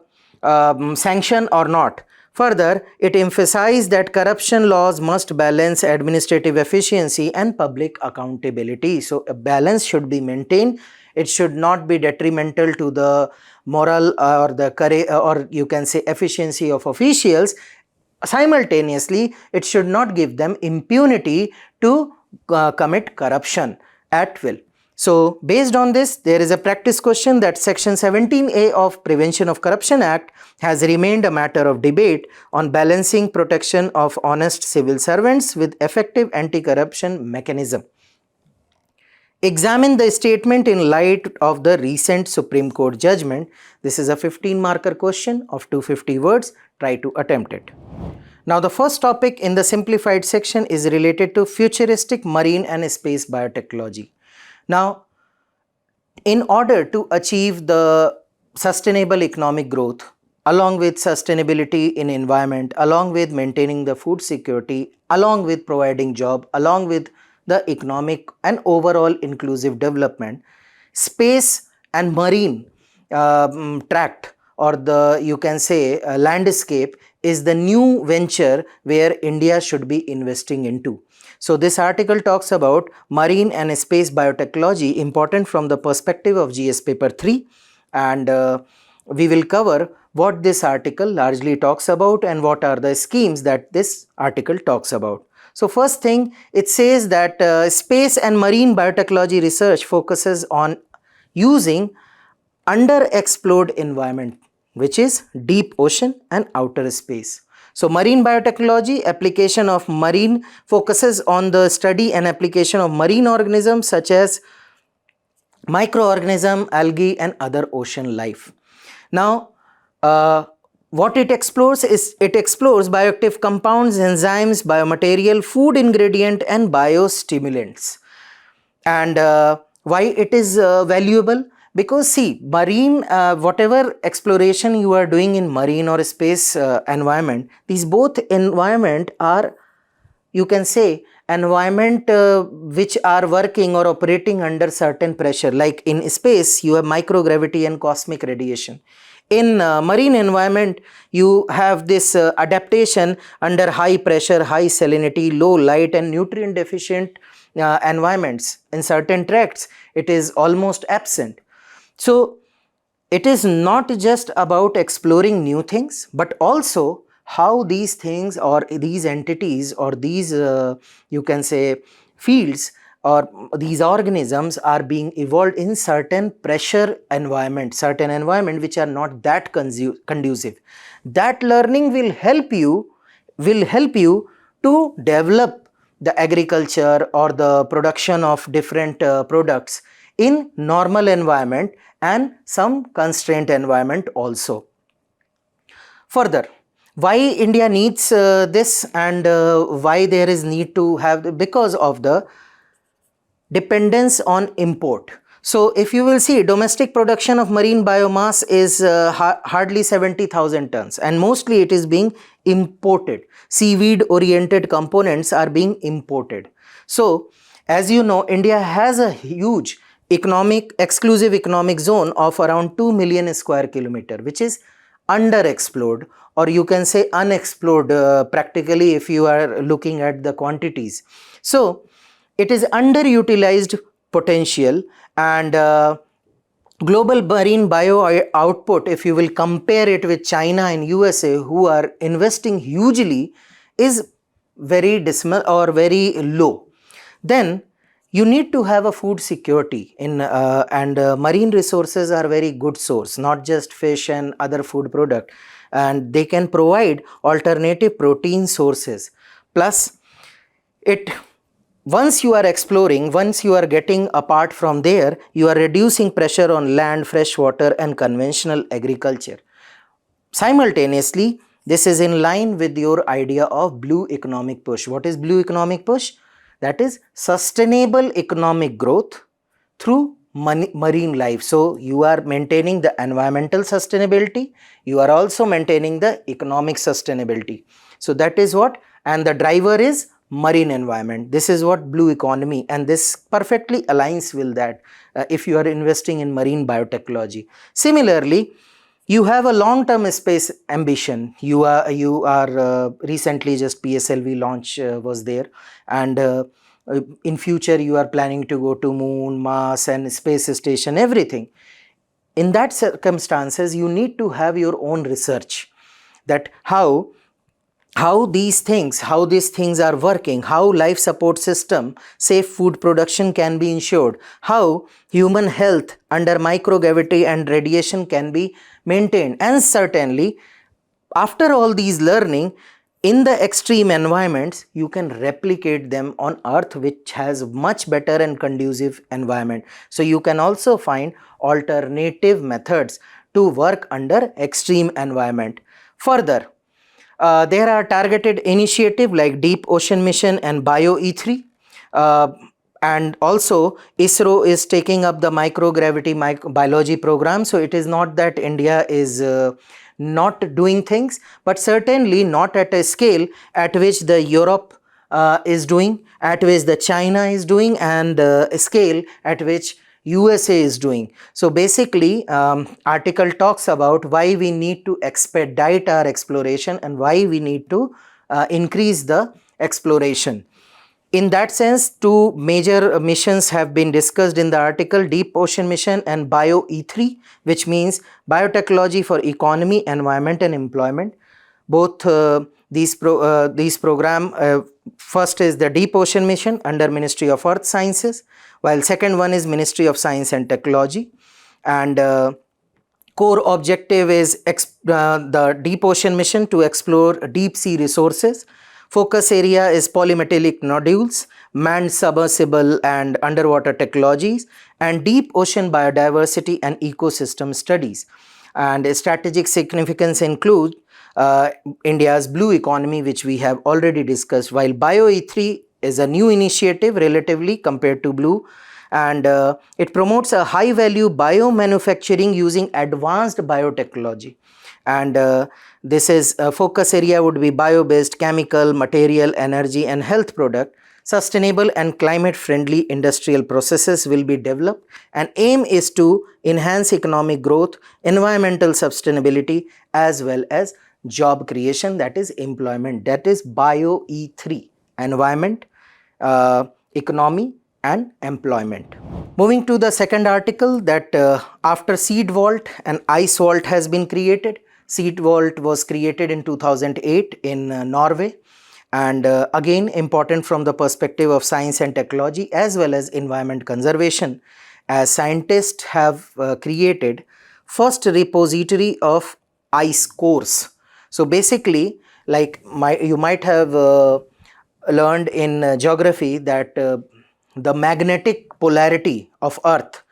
sanction or not. Further, it emphasized that corruption laws must balance administrative efficiency and public accountability. So a balance should be maintained. It should not be detrimental to the moral or the or you can say efficiency of officials, simultaneously it should not give them impunity to commit corruption at will. So based on this, there is a practice question that section 17A of Prevention of Corruption Act has remained a matter of debate on balancing protection of honest civil servants with effective anti-corruption mechanism. Examine the statement in light of the recent Supreme Court judgment. This is a 15 marker question of 250 words. Try to attempt it. Now the first topic in the simplified section is related to futuristic marine and space biotechnology. Now, in order to achieve the sustainable economic growth, along with sustainability in environment, along with maintaining the food security, along with providing job, along with the economic and overall inclusive development, space and marine tract, or the you can say landscape, is the new venture where India should be investing into. So this article talks about marine and space biotechnology, important from the perspective of GS paper 3, and we will cover what this article largely talks about and what are the schemes that this article talks about. So first thing, it says that space and marine biotechnology research focuses on using underexplored environment, which is deep ocean and outer space. So marine biotechnology application of marine focuses on the study and application of marine organisms such as microorganism, algae and other ocean life. Now what it explores is, it explores bioactive compounds, enzymes, biomaterial, food ingredient and biostimulants. And why it is valuable? Because see, marine, whatever exploration you are doing in marine or space environment, these both environment are, you can say, environment which are working or operating under certain pressure. Like in space, you have microgravity and cosmic radiation. In marine environment, you have this adaptation under high pressure, high salinity, low light and nutrient deficient environments. In certain tracts, it is almost absent. So it is not just about exploring new things, but also how these things or these entities or these you can say fields or these organisms are being evolved in certain pressure environment, certain environment which are not that conducive. That learning will help you to develop the agriculture or the production of different products in normal environment and some constraint environment also. Further, why India needs this and why there is need to have, because of the dependence on import. So if you will see, domestic production of marine biomass is hardly 70,000 tons and mostly it is being imported. Seaweed oriented components are being imported. So as you know, India has a huge exclusive economic zone of around 2 million square kilometer, which is underexplored, or you can say unexplored practically if you are looking at the quantities. So it is underutilized potential, and global marine bio output, if you will compare it with China and USA, who are investing hugely, is very dismal or very low. Then you need to have a food security in and marine resources are very good source, not just fish and other food product, and they can provide alternative protein sources. Plus once you are exploring, once you are getting apart from there, you are reducing pressure on land, fresh water and conventional agriculture. Simultaneously, this is in line with your idea of blue economic push. What is blue economic push? That is sustainable economic growth through marine life. So you are maintaining the environmental sustainability, you are also maintaining the economic sustainability. So that is what, and the driver is marine environment. This is what blue economy, and this perfectly aligns with that if you are investing in marine biotechnology. Similarly, you have a long-term space ambition. You are recently just PSLV launch was there, and in future you are planning to go to moon, Mars and space station, everything. In that circumstances, you need to have your own research, that how how these things are working, how life support system, safe food production can be ensured, how human health under microgravity and radiation can be maintained, and certainly after all these learning in the extreme environments you can replicate them on earth, which has much better and conducive environment. So you can also find alternative methods to work under extreme environment. Further, there are targeted initiatives like Deep Ocean Mission and BioE3. And also ISRO is taking up the microgravity biology program. So it is not that India is not doing things, but certainly not at a scale at which the Europe is doing, at which the China is doing, and a scale at which USA is doing. So basically, article talks about why we need to expedite our exploration and why we need to increase the exploration. In that sense, two major missions have been discussed in the article: Deep Ocean Mission and BioE3, which means biotechnology for economy, environment and employment. Both these program, first is the Deep Ocean Mission under Ministry of Earth Sciences, while second one is Ministry of Science and Technology. And core objective is the Deep Ocean Mission to explore deep sea resources. Focus area is polymetallic nodules, manned submersible and underwater technologies, and deep ocean biodiversity and ecosystem studies. And strategic significance include India's blue economy, which we have already discussed, while BioE3 is a new initiative relatively compared to blue, and it promotes a high value biomanufacturing using advanced biotechnology. And this is focus area would be bio-based chemical, material, energy and health product. Sustainable and climate friendly industrial processes will be developed, and aim is to enhance economic growth, environmental sustainability as well as job creation, that is employment. That is BioE3, environment, economy and employment. Moving to the second article, that after seed vault, an ice vault has been created. Seed vault was created in 2008 in Norway, and again important from the perspective of science and technology as well as environment conservation, as scientists have created first repository of ice cores. So basically, like you might have learned in geography that the magnetic polarity of Earth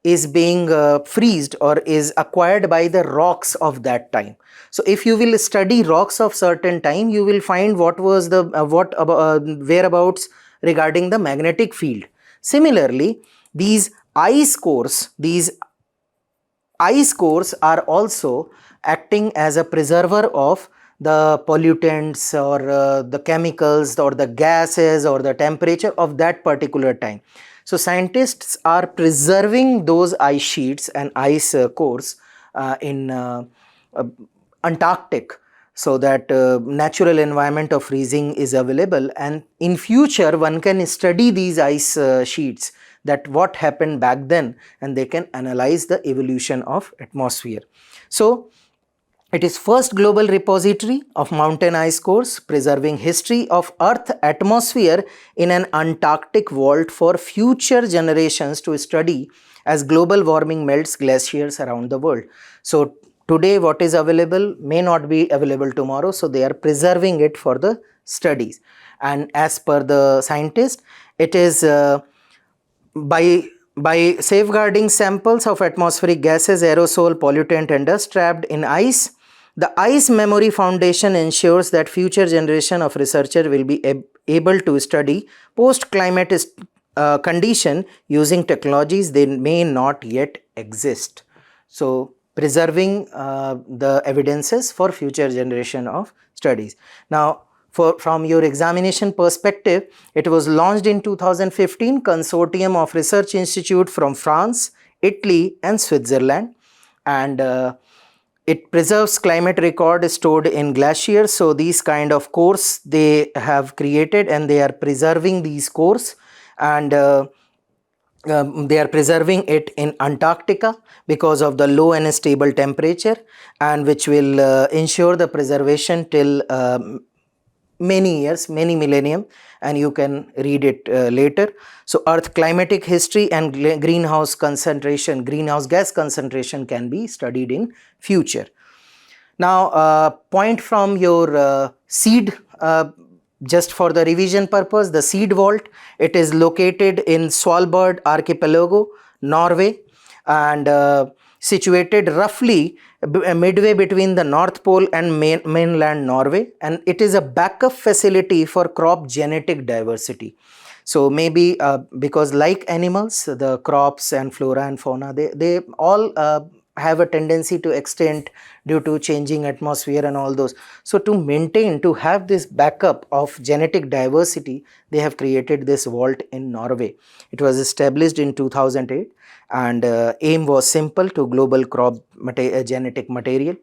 is being freezed or is acquired by the rocks of that time. So if you will study rocks of certain time, you will find what was the whereabouts regarding the magnetic field. Similarly, these ice cores are also acting as a preserver of the pollutants or the chemicals or the gases or the temperature of that particular time. So scientists are preserving those ice sheets and ice cores in Antarctic, so that natural environment of freezing is available, and in future one can study these ice sheets, that what happened back then, and they can analyze the evolution of atmosphere. So it is first global repository of mountain ice cores preserving history of Earth atmosphere in an Antarctic vault for future generations to study as global warming melts glaciers around the world. So today what is available may not be available tomorrow, so they are preserving it for the studies. And as per the scientist, it is by safeguarding samples of atmospheric gases, aerosol, pollutant and dust trapped in ice, the Ice Memory Foundation ensures that future generation of researchers will be able to study post-climate condition using technologies they may not yet exist. So preserving the evidences for future generation of studies. Now, from your examination perspective, it was launched in 2015, consortium of research institute from France, Italy and Switzerland, and it preserves climate record stored in glaciers. So these kind of cores they have created, and they are preserving these cores, and they are preserving it in Antarctica because of the low and stable temperature, and which will ensure the preservation till many years, many millennium, and you can read it later. So Earth climatic history and greenhouse gas concentration can be studied in future. Now, point from your seed, just for the revision purpose, the seed vault, it is located in Svalbard archipelago, Norway, and situated roughly midway between the North Pole and mainland Norway, and it is a backup facility for crop genetic diversity. So maybe because like animals, the crops and flora and fauna, they all have a tendency to extinct due to changing atmosphere and all those. So to have this backup of genetic diversity, they have created this vault in Norway. It was established in 2008, and aim was simple: to global crop genetic material,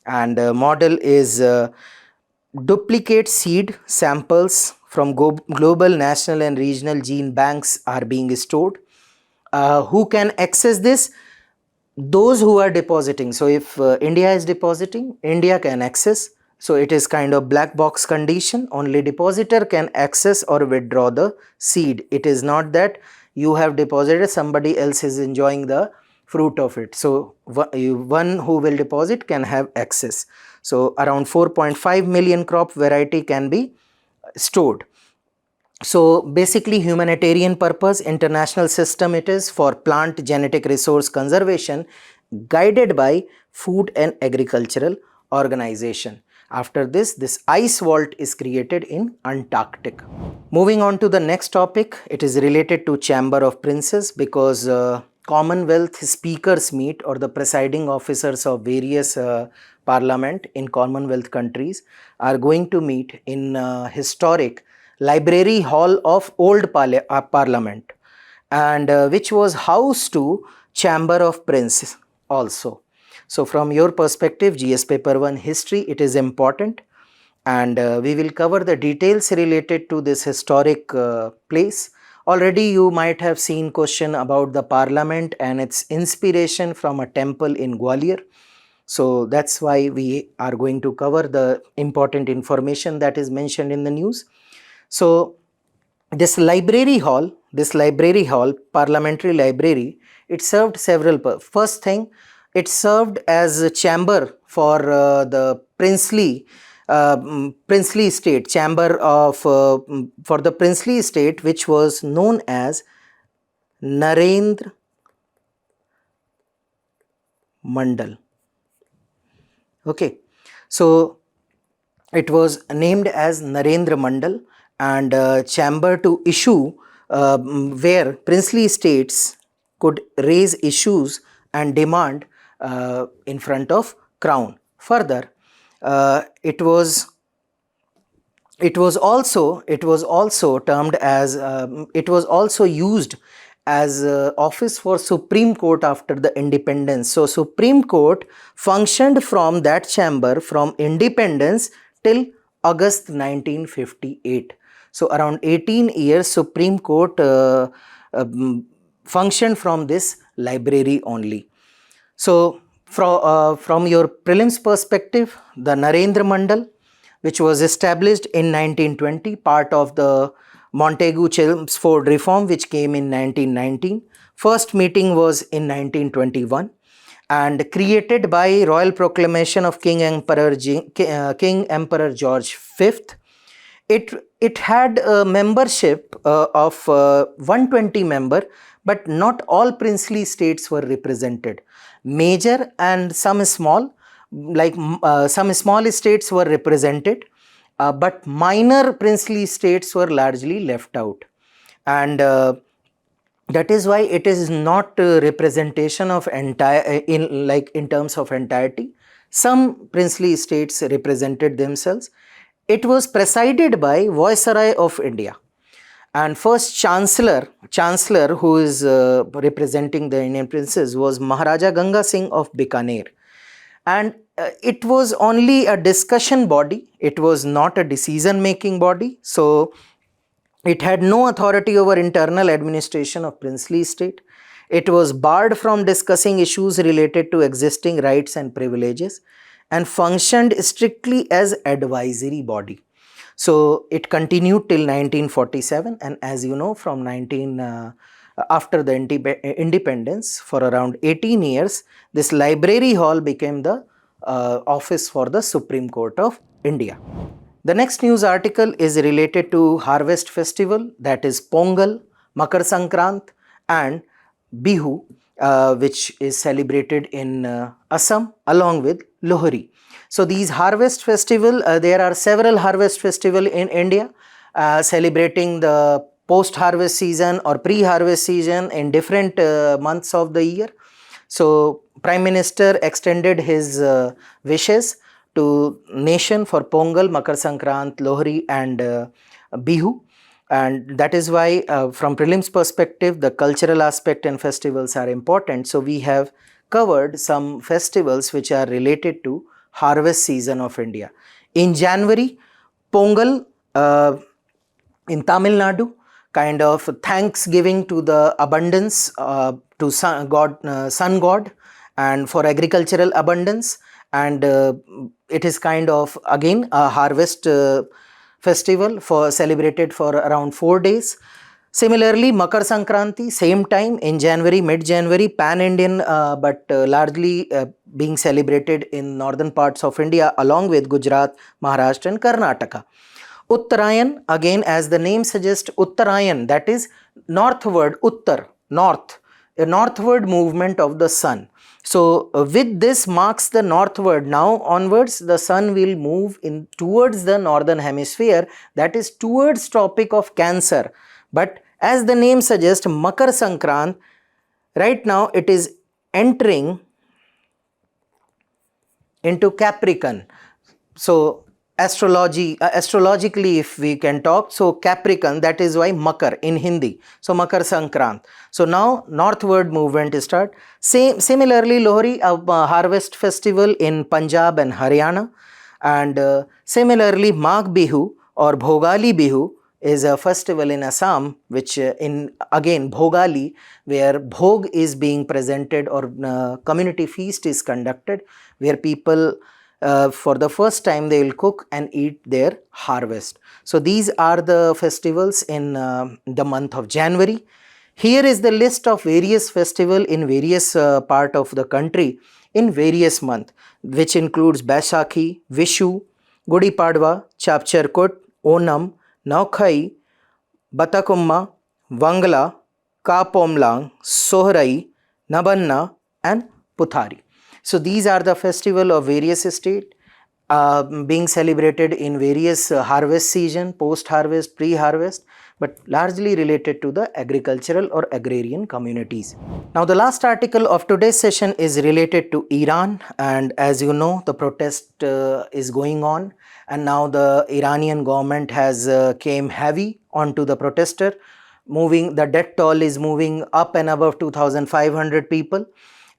and model is duplicate seed samples from global, national and regional gene banks are being stored. Who can access this? Those who are depositing. So if India is depositing, India can access. So it is kind of black box condition. Only depositor can access or withdraw the seed. It is not that you have deposited, somebody else is enjoying the fruit of it. So one who will deposit can have access. So around 4.5 million crop variety can be stored. So basically humanitarian purpose, international system it is for plant genetic resource conservation, guided by Food and Agricultural Organization. After this ice vault is created in Antarctica. Moving on to the next topic, it is related to Chamber of Princes, because Commonwealth speakers meet, or the presiding officers of various parliament in Commonwealth countries are going to meet in historic Library Hall of Old Parliament, and which was house to Chamber of Princes also. So from your perspective, GS paper 1 history, it is important, and we will cover the details related to this historic place. Already you might have seen question about the parliament and its inspiration from a temple in Gwalior. So that's why we are going to cover the important information that is mentioned in the news. So this library hall, parliamentary library, it served several purposes. First thing, it served as a chamber for the princely state, chamber of for the princely state, which was known as Narendra Mandal. Okay, so it was named as Narendra Mandal, and chamber to issue where princely states could raise issues and demand in front of crown. Further, it was also termed as it was also used as office for Supreme Court after the independence. So Supreme Court functioned from that chamber from independence till August 1958. So around 18 years Supreme Court functioned from this library only. So from your prelims perspective, the Narendra Mandal, which was established in 1920, part of the Montagu-Chelmsford reform, which came in 1919. First meeting was in 1921 and created by Royal Proclamation of King Emperor George V. It had a membership of 120 members, but not all princely states were represented. Major and some small, like some small states were represented, but minor princely states were largely left out, and that is why it is not representation of entire in terms of entirety. Some princely states represented themselves. It was presided by Viceroy of India, and first chancellor who is representing the Indian princes was Maharaja Ganga Singh of Bikaner. And it was only a discussion body, it was not a decision making body. So it had no authority over internal administration of princely state. It was barred from discussing issues related to existing rights and privileges, and functioned strictly as advisory body. So it continued till 1947, and as you know, from after the independence, for around 18 years, this library hall became the office for the Supreme Court of India. The next news article is related to harvest festival, that is Pongal, Makar Sankrant and Bihu, which is celebrated in Assam along with Lohri. So these harvest festival, there are several harvest festival in India celebrating the post-harvest season or pre-harvest season in different months of the year. So Prime Minister extended his wishes to nation for Pongal, Makar Sankrant, Lohri and Bihu. And that is why from prelims perspective, the cultural aspect and festivals are important. So we have covered some festivals which are related to harvest season of India. In January, Pongal in Tamil Nadu, kind of thanksgiving to the abundance to sun god and for agricultural abundance, and it is kind of again a harvest festival celebrated for around 4 days. Similarly, Makar Sankranti, same time in January, mid-January, pan-Indian but largely being celebrated in northern parts of India along with Gujarat, Maharashtra and Karnataka. Uttarayan, again as the name suggests, Uttarayan, that is northward, Uttar, north, a northward movement of the sun. So with this marks the northward. Now onwards the sun will move in towards the northern hemisphere, that is towards Tropic of Cancer. But as the name suggests, Makar Sankrant, right now it is entering into Capricorn. So astrologically if we can talk, so Capricorn, that is why Makar in Hindi, so Makar Sankrant. So now northward movement start. Similarly, Lohri, a harvest festival in Punjab and Haryana, and similarly Magh Bihu or Bhogali Bihu is a festival in Assam, which in again Bhogali, where Bhog is being presented or community feast is conducted, where people for the first time they will cook and eat their harvest. So these are the festivals in the month of January. Here is the list of various festivals in various part of the country in various months, which includes Baisakhi, Vishu, Gudi Padwa, Chapcharkut, Onam, Naukhai, Batakumma, Wangla, Kapomlang, Sohrai, Nabanna and Puthari. So these are the festival of various states being celebrated in various harvest season, post-harvest, pre-harvest, but largely related to the agricultural or agrarian communities. Now the last article of today's session is related to Iran, and as you know, the protest is going on, and now the Iranian government has came heavy onto the protester, the death toll is moving up and above 2,500 people.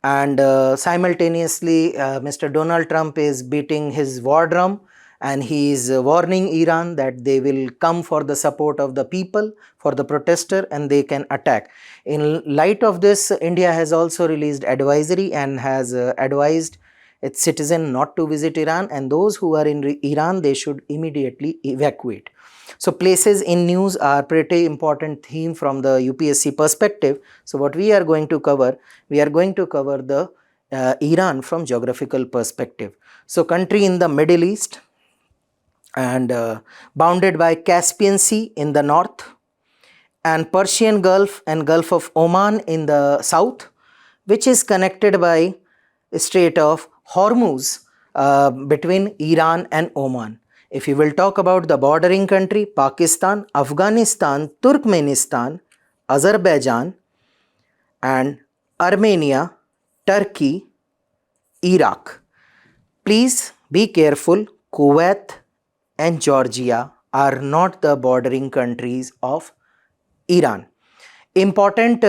And simultaneously Mr. Donald Trump is beating his war drum, and he is warning Iran that they will come for the support of the people, for the protester, and they can attack. In light of this, India has also released advisory and has advised its citizen not to visit Iran, and those who are in Iran, they should immediately evacuate. So places in news are pretty important theme from the UPSC perspective. So what we are going to cover, we are going to cover the Iran from geographical perspective. So country in the Middle East and bounded by Caspian Sea in the north and Persian Gulf and Gulf of Oman in the south, which is connected by Strait of Hormuz between Iran and Oman. If you will talk about the bordering country, Pakistan, Afghanistan, Turkmenistan, Azerbaijan and Armenia, Turkey, Iraq. Please be careful, Kuwait and Georgia are not the bordering countries of Iran. Important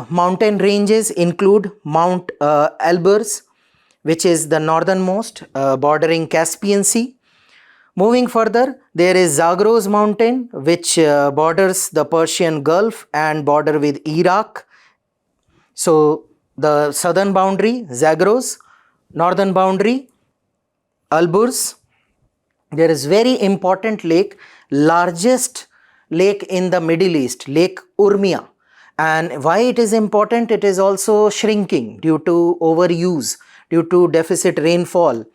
mountain ranges include Mount Elbrus, which is the northernmost bordering Caspian Sea. Moving further, there is Zagros mountain, which borders the Persian Gulf and border with Iraq. So the southern boundary, Zagros, northern boundary, Elbrus. There is very important lake largest lake in the Middle East, Lake Urmia. And why it is important? It is also shrinking due to overuse, due to deficit rainfall,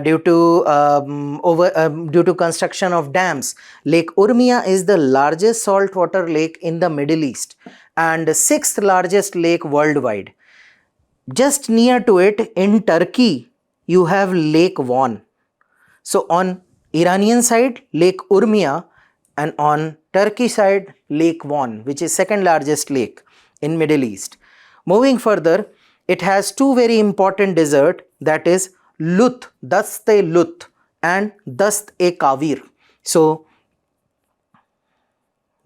due to construction of dams. Lake Urmia is the largest saltwater lake in the Middle East and sixth largest lake worldwide. Just near to it in Turkey, you have Lake Van. So on Iranian side, Lake Urmia, and on Turkey side, Lake Van, which is second largest lake in Middle East. Moving further, it has two very important desert, that is Lut, Dast-e Lut and Dast-e Kavir. So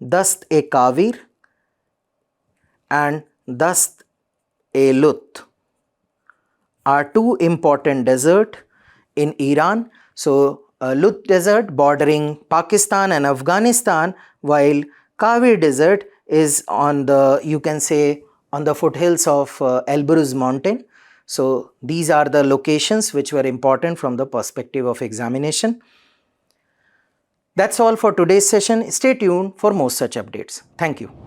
Dast-e Kavir and Dast-e Lut are two important deserts in Iran. So Lut desert bordering Pakistan and Afghanistan, while Kavir desert is on the, you can say, on the foothills of Elbrus mountain. So these are the locations which were important from the perspective of examination. That's all for today's session. Stay tuned for more such updates. Thank you.